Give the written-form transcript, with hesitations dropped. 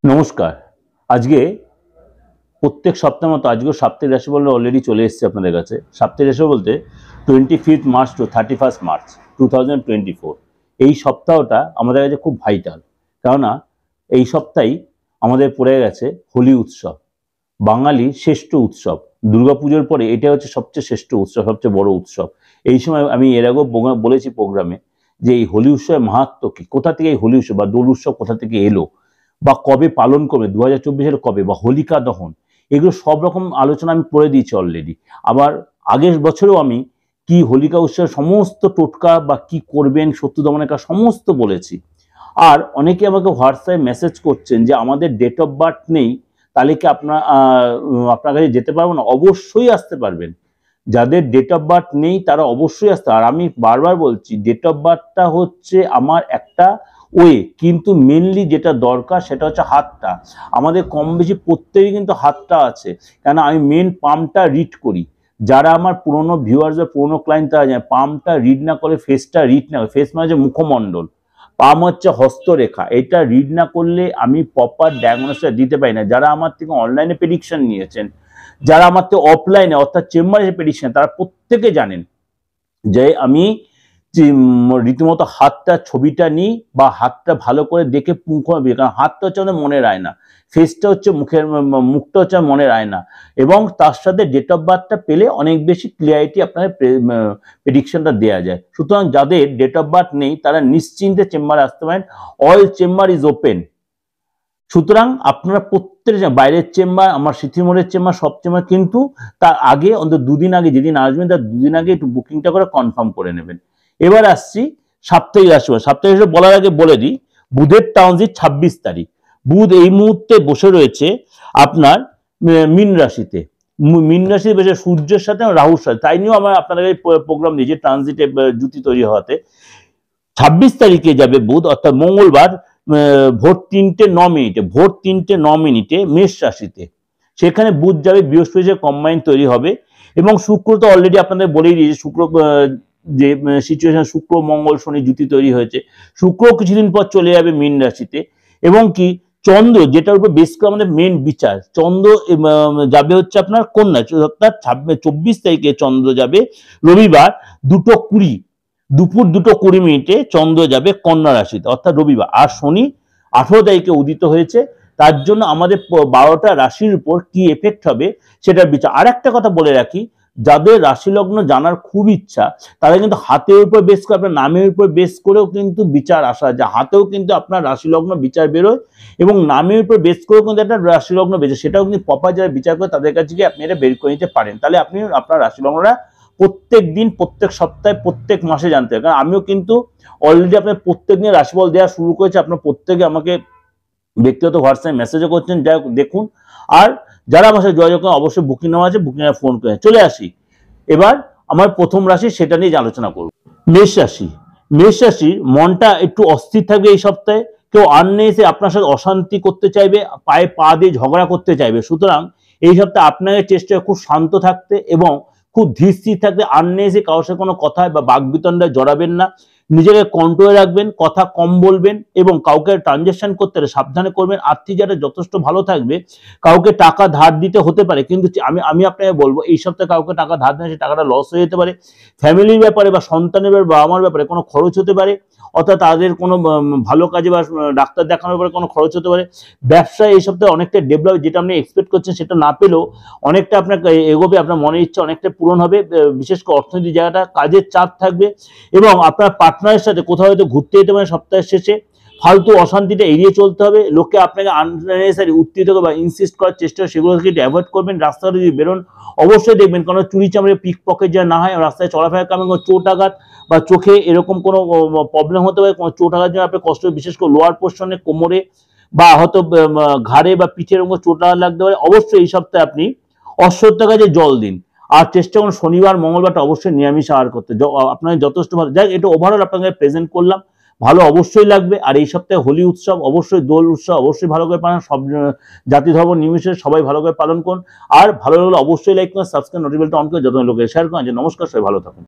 নমস্কার। আজকে প্রত্যেক সপ্তাহের মতো আজকেও সাপ্তাহিক রাশিফল অলরেডি চলে এসেছে আপনাদের কাছে। সাপ্তাহিক রাশি বলতে 25 মার্চ টু 31 মার্চ 2024 এই সপ্তাহটা আমাদের কাছে খুব ভাইটাল। কেননা এই সপ্তাহেই আমাদের পড়ে গেছে হোলি উৎসব, বাঙালির শ্রেষ্ঠ উৎসব। দুর্গাপুজোর পরে এটা হচ্ছে সবচেয়ে শ্রেষ্ঠ উৎসব, সবচেয়ে বড় উৎসব। এই সময় আমি এর আগেও বলেছি প্রোগ্রামে যে এই হোলি উৎসবের মাহাত্ম্য কি, কোথা থেকে এই হোলি উৎসব বা দোল উৎসব কোথা থেকে এলো বা কবে পালন করবে, 2024 কবে, বা হোলিকা দহন, এগুলো সব রকম আলোচনা আমি করে দিয়েছি অলরেডি। আবার আগের বছরেও আমি কি হোলিকা উৎসবের সমস্ত টোটকা বা কি করবেন, শত্রু দমনের কাজ সমস্ত বলেছি। আর অনেকে আমাকে হোয়াটসঅ্যাপে মেসেজ করছেন যে আমাদের ডেট অফ বার্থ নেই, তাহলে কি আপনার কাছে যেতে পারবো না? অবশ্যই আসতে পারবেন। যাদের ডেট অফ বার্থ নেই তারা অবশ্যই আসতে। আর আমি বারবার বলছি, ডেট অফ বার্থটা হচ্ছে আমার একটা ওয়ে, কিন্তু মেনলি যেটা দরকার সেটা হচ্ছে হাতটা। আমাদের কম বেশি প্রত্যেকেই কিন্তু হাতটা আছে, কেন আমি মেন পামটা রিড করি। যারা আমার পুরনো ভিউয়ার্স বা পুরনো ক্লায়েন্ট তারা জানে, পামটা রিড না করে ফেসটা রিড না করে, ফেস মানে হচ্ছে মুখমণ্ডল, পাম হচ্ছে হস্তরেখা, এটা রিড না করলে আমি প্রপার ডায়াগনোসিসটা দিতে পারি না। যারা আমার থেকে অনলাইনে প্রেডিকশন নিয়েছেন, যারা আমার থেকে অফলাইনে অর্থাৎ চেম্বারে প্রেডিকশন, তারা প্রত্যেকে জানেন যে আমি রীতিমতো হাতটা ছবিটা নিই বা হাতটা ভালো করে দেখে পুঙ্খানুপুঙ্খ, কারণ হাতটা হচ্ছে আমাদের মনের আয়না, ফেসটা হচ্ছে মুখটা হচ্ছে মনের আয়না, এবং তার সাথে ডেট অফ বার্থটা পেলে অনেক বেশি ক্লিয়ারিটি আপনাদের প্রেডিকশনটা দেওয়া যায়। সুতরাং যাদের ডেট অফ বার্থ নেই তারা নিশ্চিন্তে চেম্বারে আসতে পারেন, অল চেম্বার ইজ ওপেন। সুতরাং আপনারা প্রত্যেক বাইরের চেম্বার, আমার সিথিমোড়ের চেম্বার, সব চেম্বার, কিন্তু তার আগে অন্তত দুদিন আগে, যেদিন আসবেন তার দুদিন আগে একটু বুকিংটা করে কনফার্ম করে নেবেন। এবার আসছি সাপ্তাহিক রাশিফল। সাপ্তাহিক রাশি বলার আগে বলে দিই, বুধের ট্রানজিট 26 তারিখ। বুধ এই মুহূর্তে বসে রয়েছে আপনার মীন রাশিতে। মীন রাশিতে বসে সূর্যের সাথে রাহুর সাথে, তাই নিয়েও আমরা আপনাদের প্রোগ্রাম দিয়েছি ট্রানজিটে জুতি তৈরি হওয়াতে। 26 তারিখে যাবে বুধ, অর্থাৎ মঙ্গলবার, ভোর 3:09 মেষ রাশিতে। সেখানে বুধ যাবে, বৃহস্পতি কম্বাইন তৈরি হবে, এবং শুক্র তো অলরেডি আপনাদের বলেই দিয়েছে, শুক্র যে সিচুয়েশন, শুক্র মঙ্গল শনি জুতি তৈরি হয়েছে। শুক্র কিছুদিন পর চলে যাবে মীন রাশিতে, এবং কি চন্দ্র, যেটার উপর বেশ করে আমাদের মেন বিচার, চন্দ্র যাবে হচ্ছে আপনার কন্যা, অর্থাৎ 24 তারিখে চন্দ্র যাবে রবিবার 2:20, দুপুর 2:20 চন্দ্র যাবে কন্যা রাশিতে, অর্থাৎ রবিবার। আর শনি 18 তারিখে উদিত হয়েছে, তার জন্য আমাদের 12টা রাশির উপর কি এফেক্ট হবে সেটার বিচার। আর একটা কথা বলে রাখি, যাদের রাশি লগ্ন জানার খুব ইচ্ছা, তারা কিন্তু হাতের উপর বেস করে, আপনার নামের উপর বেস করেও কিন্তু বিচার আসা যায়। হাতেও কিন্তু আপনার রাশি লগ্ন বিচার বেরোয়, এবং নামের উপর বেস করেও কিন্তু একটা রাশি লগ্ন বেরোয়, সেটাও কিন্তু প্রপার যারা বিচার করে তাদের কাছে গিয়ে আপনি এটা বের করে নিতে পারেন। তাহলে আপনি আপনার রাশি লগ্নটা প্রত্যেক দিন, প্রত্যেক সপ্তাহে, প্রত্যেক মাসে জানতে হবে। কারণ আমিও কিন্তু অলরেডি আপনার প্রত্যেক দিন রাশিফল দেওয়া শুরু করেছি। আপনার প্রত্যেকে আমাকে ব্যক্তিগত হোয়াটসঅ্যাপে মেসেজও করছেন, যাই দেখুন। আর যারা আমার সাথে যোগাযোগ করেন অবশ্যই বুকিং নেওয়া আছে, বুকিংয়ে ফোন করে চলে আসি। এবার আমার প্রথম রাশি, সেটা নিয়ে আলোচনা করব। মেষ রাশি। মেষ রাশির মনটা একটু অস্থির থাকবে এই সপ্তাহে। কেউ আননেসে আপনার সাথে অশান্তি করতে চাইবে, পায়ে পা দিয়ে ঝগড়া করতে চাইবে। সুতরাং এই সপ্তাহে আপনাদের চেষ্টা খুব শান্ত থাকতে এবং খুব ধীর স্থির থাকতে, আননেসে কারোর সাথে কোনো কথায় বা বাকবিতণ্ডায় জড়াবেন না, নিজেকে কন্ট্রোলে রাখবেন, কথা কম বলবেন, এবং কাউকে ট্রানজাকশন করতে হলে সাবধানে করবেন। আর্থিক যারা যথেষ্ট ভালো থাকবে, কাউকে টাকা ধার দিতে হতে পারে, কিন্তু আমি আপনাকে বলবো এই সপ্তাহে কাউকে টাকা ধার দিলে সেই টাকাটা লস হয়ে যেতে পারে। ফ্যামিলির ব্যাপারে বা সন্তানের ব্যাপারে, বাবা মার ব্যাপারে কোনো খরচ হতে পারে, অর্থাৎ তাদের কোনো ভালো কাজে বা ডাক্তার দেখানোর ব্যাপারে কোনো খরচ হতে পারে। ব্যবসায় এই সপ্তাহে অনেকটা ডেভেলপ, যেটা আপনি এক্সপেক্ট করছেন সেটা না পেলেও অনেকটা আপনার এগোবে, আপনার মনের ইচ্ছা অনেকটা পূরণ হবে। বিশেষ করে অর্থনৈতিক জায়গাটা, কাজের চাপ থাকবে, এবং আপনার পার্টনারের সাথে কোথাও হয়তো ঘুরতে যেতে পারেন সপ্তাহের শেষে। ফালতু অশান্তিটা এড়িয়ে চলতে হবে। লোকে আপনাকে আননেসেসারি উত্তেজিত বা ইনসিস্ট করার চেষ্টা, সেগুলো থেকে অ্যাভয়েড করবেন। রাস্তাঘাটে যদি বেরোন অবশ্যই দেখবেন কারণ চুরি চামড়ে পিক পকেট যা না হয়, রাস্তায় চলাফেরা কারণে কোনো চোট আঘাত বা চোখে এরকম কোনো প্রবলেম হতে পারে। কোনো চোট আঘাত যেন আপনার কষ্ট, বিশেষ করে লোয়ার পোর্শনে, কোমরে বা হয়তো ঘাড়ে বা পিঠের এরকম চোট আঘাত লাগতে পারে। অবশ্যই এই সপ্তাহে আপনি অশ্বত্থ গাছে জল দিন। আর চেষ্টা করুন শনিবার মঙ্গলবারটা অবশ্যই নিরামিষ আহার করতে, আপনার যথেষ্ট ভালো। যাই এটা ওভারঅল আপনাকে প্রেজেন্ট করলাম, ভালো অবশ্যই লাগবে। আর এই সপ্তাহে হোলি উৎসব, অবশ্যই দোল উৎসব অবশ্যই ভালো করে পালন, সব জাতি ধর্ম নির্বিশেষে সবাই ভালো করে পালন করুন। আর ভালো লাগলে অবশ্যই লাইক করুন, সাবস্ক্রাইব, নোটিফিকেশন অন করে যত লোকের শেয়ার করেন। নমস্কার, সবাই ভালো থাকুন।